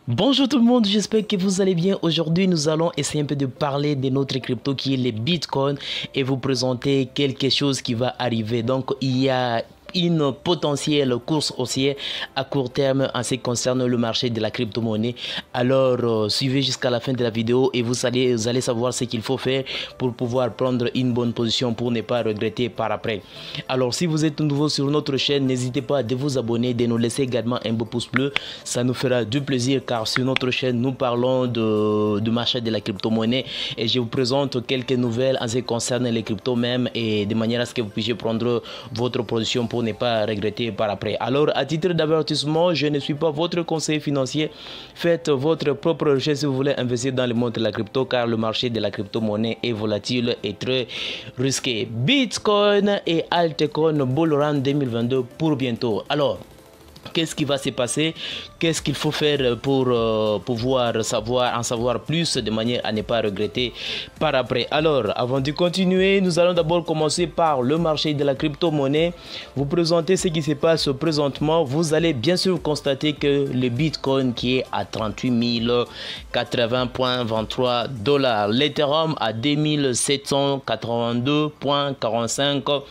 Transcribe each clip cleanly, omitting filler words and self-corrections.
Bonjour tout le monde, j'espère que vous allez bien. Aujourd'hui, nous allons essayer un peu de parler de notre crypto qui est le Bitcoin et vous présenter quelque chose qui va arriver. Donc, il y a une potentielle course haussière à court terme en ce qui concerne le marché de la crypto-monnaie. Alors, suivez jusqu'à la fin de la vidéo et vous allez savoir ce qu'il faut faire pour pouvoir prendre une bonne position pour ne pas regretter par après. Alors, si vous êtes nouveau sur notre chaîne, n'hésitez pas à vous abonner, de nous laisser également un beau pouce bleu. Ça nous fera du plaisir car sur notre chaîne, nous parlons du marché de la crypto-monnaie et je vous présente quelques nouvelles en ce qui concerne les cryptos même et de manière à ce que vous puissiez prendre votre position pour ne pas regretter par après. Alors, à titre d'avertissement, je ne suis pas votre conseiller financier. Faites votre propre recherche si vous voulez investir dans le monde de la crypto car le marché de la crypto-monnaie est volatile et très risqué. Bitcoin et altcoin bull run 2022 pour bientôt. Alors, qu'est-ce qui va se passer? Qu'est-ce qu'il faut faire pour pouvoir en savoir plus de manière à ne pas regretter par après? Alors, avant de continuer, nous allons d'abord commencer par le marché de la crypto-monnaie. Vous présenter ce qui se passe présentement. Vous allez bien sûr constater que le Bitcoin qui est à 38 080,23 $, l'Ethereum à 2782,45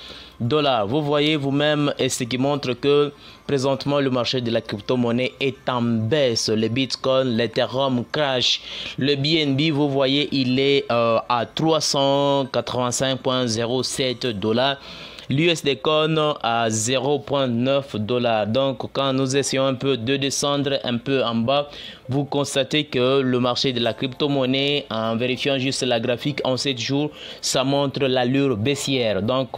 $. Vous voyez vous-même et ce qui montre que présentement le marché de la crypto-monnaie est en baisse. Le Bitcoin, l'Ethereum crash. Le BNB, vous voyez, il est à 385,07 $. L'USD Coin à 0,9 $. Donc quand nous essayons un peu de descendre un peu en bas, vous constatez que le marché de la crypto-monnaie, en vérifiant juste la graphique en 7 jours, ça montre l'allure baissière. Donc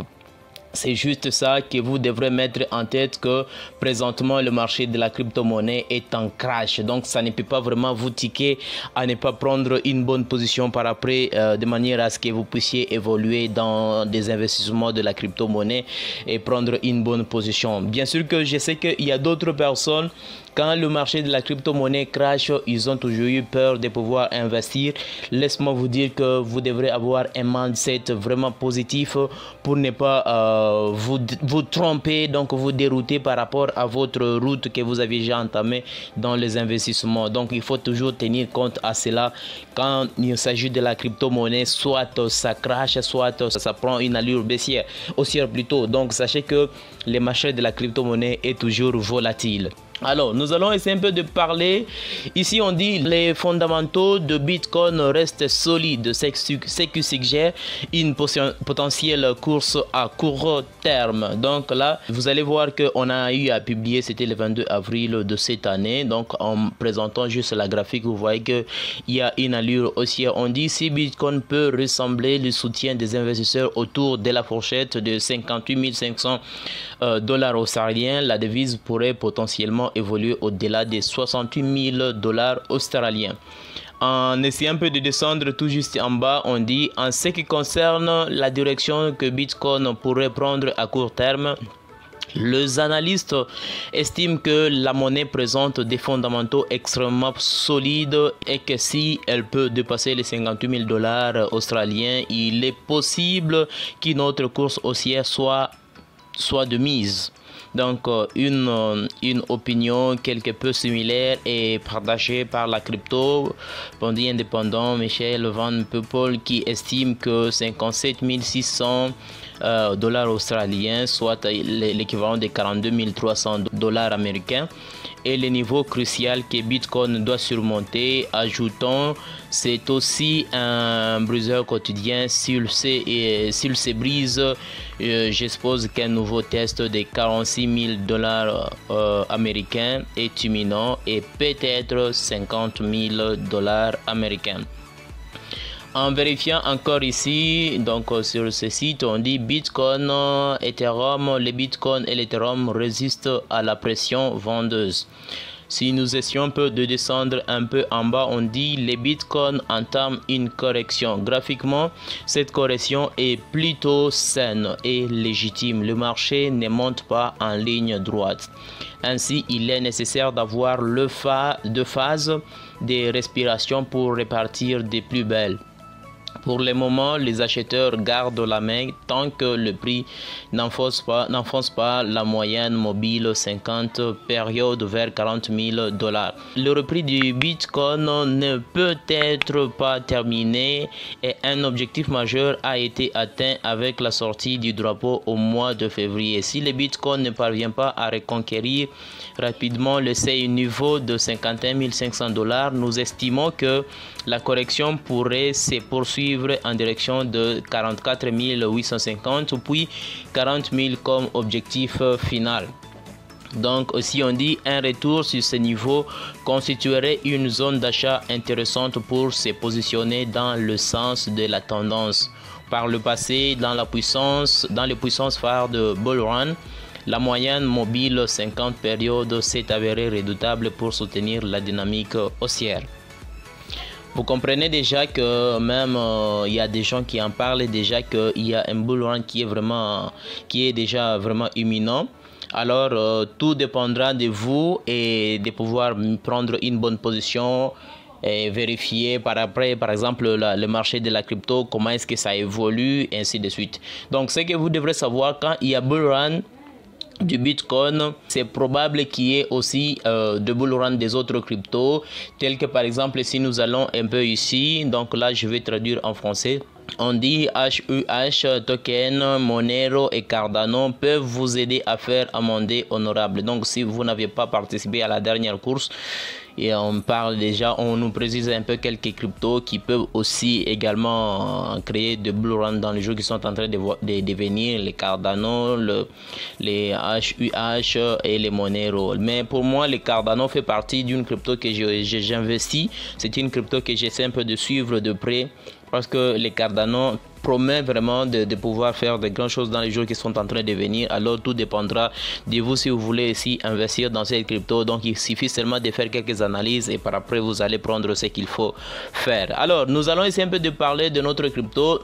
c'est juste ça que vous devrez mettre en tête, que présentement le marché de la crypto-monnaie est en crash. Donc ça ne peut pas vraiment vous tiquer à ne pas prendre une bonne position par après de manière à ce que vous puissiez évoluer dans des investissements de la crypto-monnaie et prendre une bonne position. Bien sûr que je sais qu'il y a d'autres personnes, quand le marché de la crypto-monnaie crash, ils ont toujours eu peur de pouvoir investir. Laisse-moi vous dire que vous devrez avoir un mindset vraiment positif pour ne pas vous tromper, donc vous dérouter par rapport à votre route que vous avez déjà entamée dans les investissements. Donc il faut toujours tenir compte à cela quand il s'agit de la crypto-monnaie, soit ça crash, soit ça prend une allure baissière, haussière plutôt. Donc sachez que le marché de la crypto-monnaie est toujours volatile. Alors, nous allons essayer un peu de parler. Ici, on dit les fondamentaux de Bitcoin restent solides, ce qui suggère une potentielle course à court terme. Donc là, vous allez voir qu'on a eu à publier, c'était le 22 avril de cette année. Donc, en présentant juste la graphique, vous voyez qu'il y a une allure haussière. On dit si Bitcoin peut ressembler le soutien des investisseurs autour de la fourchette de 58 500 $ australiens, la devise pourrait potentiellement évoluer au-delà des 68 000 $ australiens. En essayant un peu de descendre tout juste en bas, on dit en ce qui concerne la direction que Bitcoin pourrait prendre à court terme, les analystes estiment que la monnaie présente des fondamentaux extrêmement solides et que si elle peut dépasser les 58 000 $ australiens, il est possible qu'une autre course haussière soit de mise. Donc une opinion quelque peu similaire est partagée par la crypto bandit indépendant Michel Van Peupel, qui estime que 57 600 $ australiens, soit l'équivalent de 42 300 $ américains, est le niveau crucial que Bitcoin doit surmonter. Ajoutons, c'est aussi un briseur quotidien. S'il se brise, j'expose qu'un nouveau test de 46 000 $ américains est imminent et peut-être 50 000 $ américains. En vérifiant encore ici, donc sur ce site, on dit Bitcoin, Ethereum, les Bitcoin et l'Ethereum résistent à la pression vendeuse. Si nous essayons un peu de descendre un peu en bas, on dit les Bitcoins entament une correction. Graphiquement, cette correction est plutôt saine et légitime. Le marché ne monte pas en ligne droite. Ainsi, il est nécessaire d'avoir deux phases de respiration pour repartir des plus belles. Pour le moment, les acheteurs gardent la main tant que le prix n'enfonce pas la moyenne mobile 50 période vers 40 000 $. Le repli du Bitcoin ne peut être pas terminé et un objectif majeur a été atteint avec la sortie du drapeau au mois de février. Si le Bitcoin ne parvient pas à reconquérir rapidement le seuil niveau de 51 500 $, nous estimons que la correction pourrait se poursuivre en direction de 44 850 puis 40 000 comme objectif final. Donc aussi on dit un retour sur ce niveau constituerait une zone d'achat intéressante pour se positionner dans le sens de la tendance. Par le passé, dans les puissances phares de Bull Run, la moyenne mobile 50 périodes s'est avérée redoutable pour soutenir la dynamique haussière. Vous comprenez déjà que même il y a des gens qui en parlent déjà qu'il y a un bull run qui est déjà vraiment imminent. Alors tout dépendra de vous et de pouvoir prendre une bonne position et vérifier par après, par exemple, le marché de la crypto, comment est-ce que ça évolue, et ainsi de suite. Donc, ce que vous devrez savoir, quand il y a bull run du Bitcoin, c'est probable qu'il y ait aussi de bull run des autres cryptos, tels que par exemple, si nous allons un peu ici, donc là, je vais traduire en français. On dit HUH, Token, Monero et Cardano peuvent vous aider à faire un monnaie honorable. Donc, si vous n'avez pas participé à la dernière course, et on parle déjà, on nous précise un peu quelques cryptos qui peuvent aussi également créer de bull run dans les jours qui sont en train de venir, les Cardano, les HUH et les Monero. Mais pour moi, les Cardano fait partie d'une crypto que j'investis. C'est une crypto que j'essaie un peu de suivre de près parce que les Cardano promet vraiment de pouvoir faire de grandes choses dans les jours qui sont en train de venir. Alors tout dépendra de vous si vous voulez ici investir dans cette crypto. Donc il suffit seulement de faire quelques analyses et par après vous allez prendre ce qu'il faut faire. Alors nous allons essayer un peu de parler de notre crypto.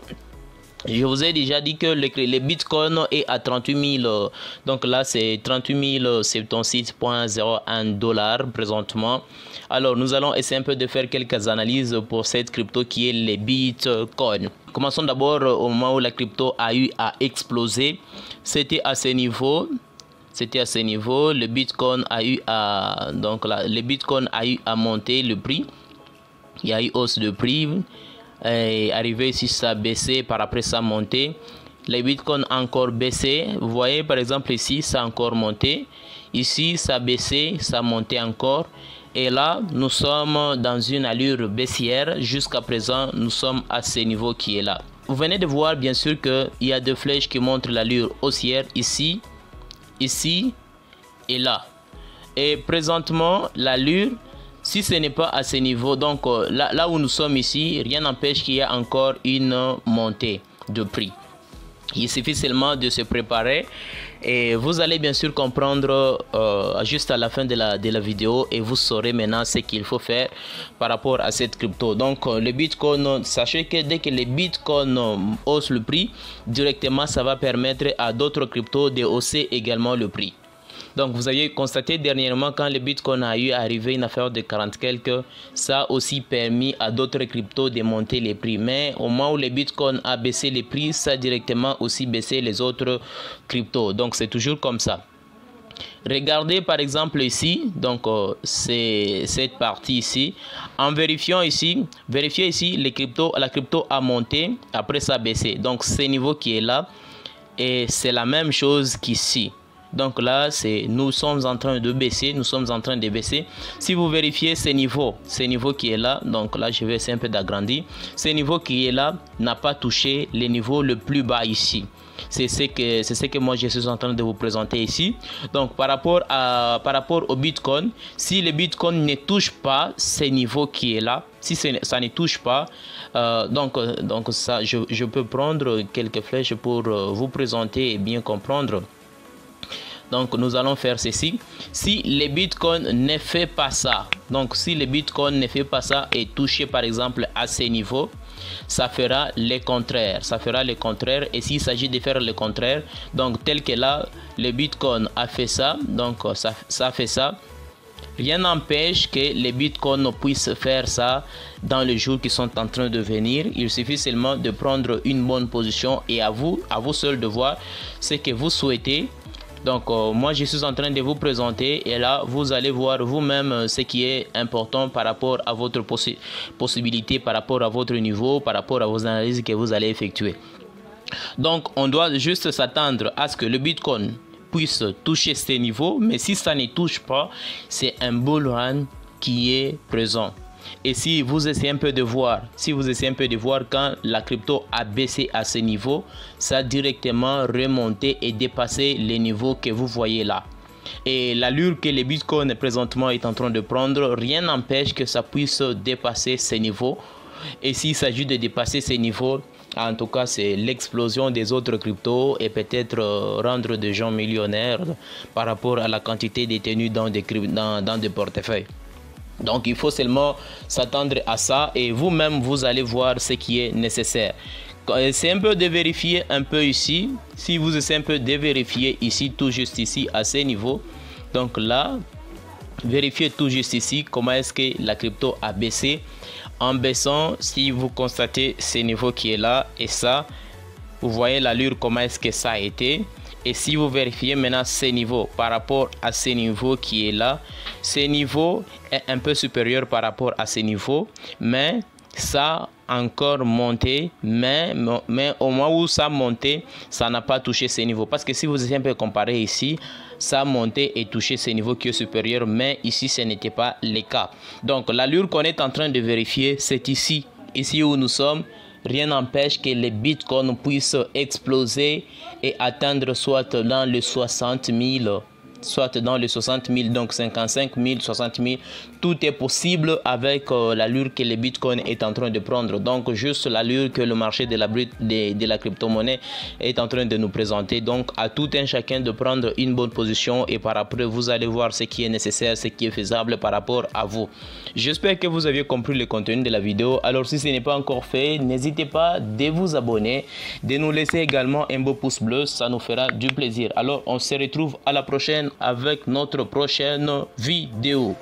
Je vous ai déjà dit que le Bitcoin est à 38 000. Donc là, c'est 38 076,01 $ présentement. Alors, nous allons essayer un peu de faire quelques analyses pour cette crypto qui est le Bitcoin. Commençons d'abord au moment où la crypto a eu à exploser. C'était à ce niveau. Le Bitcoin a eu à monter le prix. Il y a eu hausse de prix. Et arrivé ici, ça a baissé, par après ça a monté. Les Bitcoin a encore baissé. Vous voyez par exemple ici, ça a encore monté. Ici, ça a baissé, ça a monté encore. Et là, nous sommes dans une allure baissière. Jusqu'à présent, nous sommes à ce niveau qui est là. Vous venez de voir bien sûr qu'il y a deux flèches qui montrent l'allure haussière ici, ici et là. Et présentement, l'allure, si ce n'est pas à ce niveau, donc là où nous sommes ici, rien n'empêche qu'il y ait encore une montée de prix. Il suffit seulement de se préparer et vous allez bien sûr comprendre juste à la fin de la vidéo et vous saurez maintenant ce qu'il faut faire par rapport à cette crypto. Donc le Bitcoin, sachez que dès que le Bitcoin hausse le prix, directement ça va permettre à d'autres cryptos de hausser également le prix. Donc vous avez constaté dernièrement quand le Bitcoin a eu arrivé une affaire de 40 quelques, ça a aussi permis à d'autres cryptos de monter les prix. Mais au moment où le Bitcoin a baissé les prix, ça a directement aussi baissé les autres cryptos. Donc c'est toujours comme ça. Regardez par exemple ici, donc c'est cette partie ici. En vérifiant ici, vérifiez ici, la crypto a monté, après ça a baissé. Donc ce niveau qui est là, et c'est la même chose qu'ici. Donc là, nous sommes en train de baisser, Si vous vérifiez ce niveau qui est là, donc là, je vais essayer un peu d'agrandir. Ce niveau qui est là n'a pas touché le niveau le plus bas ici. C'est ce que moi je suis en train de vous présenter ici. Donc par rapport au Bitcoin, si le Bitcoin ne touche pas ce niveau qui est là, si ça ne touche pas, donc ça, je peux prendre quelques flèches pour vous présenter et bien comprendre. Donc nous allons faire ceci. Si le Bitcoin ne fait pas ça, donc si le Bitcoin ne fait pas ça et touché par exemple à ces niveaux, ça fera le contraire. Et s'il s'agit de faire le contraire, donc tel que là, le Bitcoin a fait ça, donc ça fait ça. Rien n'empêche que les bitcoins puissent faire ça dans les jours qui sont en train de venir. Il suffit seulement de prendre une bonne position et à vous seul de voir ce que vous souhaitez. Donc moi je suis en train de vous présenter et là vous allez voir vous-même ce qui est important par rapport à votre possibilité, par rapport à votre niveau, par rapport à vos analyses que vous allez effectuer. Donc on doit juste s'attendre à ce que le Bitcoin puisse toucher ces niveaux, mais si ça ne touche pas, c'est un bull run qui est présent. Et si vous essayez un peu de voir, quand la crypto a baissé à ce niveau, ça a directement remonté et dépassé les niveaux que vous voyez là. Et l'allure que le Bitcoin présentement est en train de prendre, rien n'empêche que ça puisse dépasser ces niveaux. Et s'il s'agit de dépasser ces niveaux, en tout cas c'est l'explosion des autres cryptos et peut-être rendre des gens millionnaires par rapport à la quantité détenue dans des portefeuilles. Donc il faut seulement s'attendre à ça et vous-même vous allez voir ce qui est nécessaire. C'est un peu de vérifier un peu ici. Si vous essayez un peu de vérifier ici, tout juste ici à ce niveau. Donc là, vérifiez tout juste ici comment est-ce que la crypto a baissé. En baissant, si vous constatez ce niveau qui est là et ça, vous voyez l'allure comment est-ce que ça a été. Et si vous vérifiez maintenant ces niveaux par rapport à ce niveau qui est là, ce niveau est un peu supérieur par rapport à ce niveau, mais ça a encore monté, mais au moment où ça a monté, ça n'a pas touché ce niveau. Parce que si vous essayez un peu comparer ici, ça a monté et touché ce niveau qui est supérieur, mais ici ce n'était pas le cas. Donc l'allure qu'on est en train de vérifier, c'est ici où nous sommes. Rien n'empêche que les bitcoins puissent exploser et atteindre soit dans les 60 000, donc 55 000, 60 000. Tout est possible avec l'allure que le bitcoin est en train de prendre. Donc juste l'allure que le marché de la crypto-monnaie est en train de nous présenter. Donc à tout un chacun de prendre une bonne position et par après vous allez voir ce qui est nécessaire, ce qui est faisable par rapport à vous. J'espère que vous avez compris le contenu de la vidéo. Alors si ce n'est pas encore fait, n'hésitez pas de vous abonner, de nous laisser également un beau pouce bleu, ça nous fera du plaisir. Alors on se retrouve à la prochaine avec notre prochaine vidéo.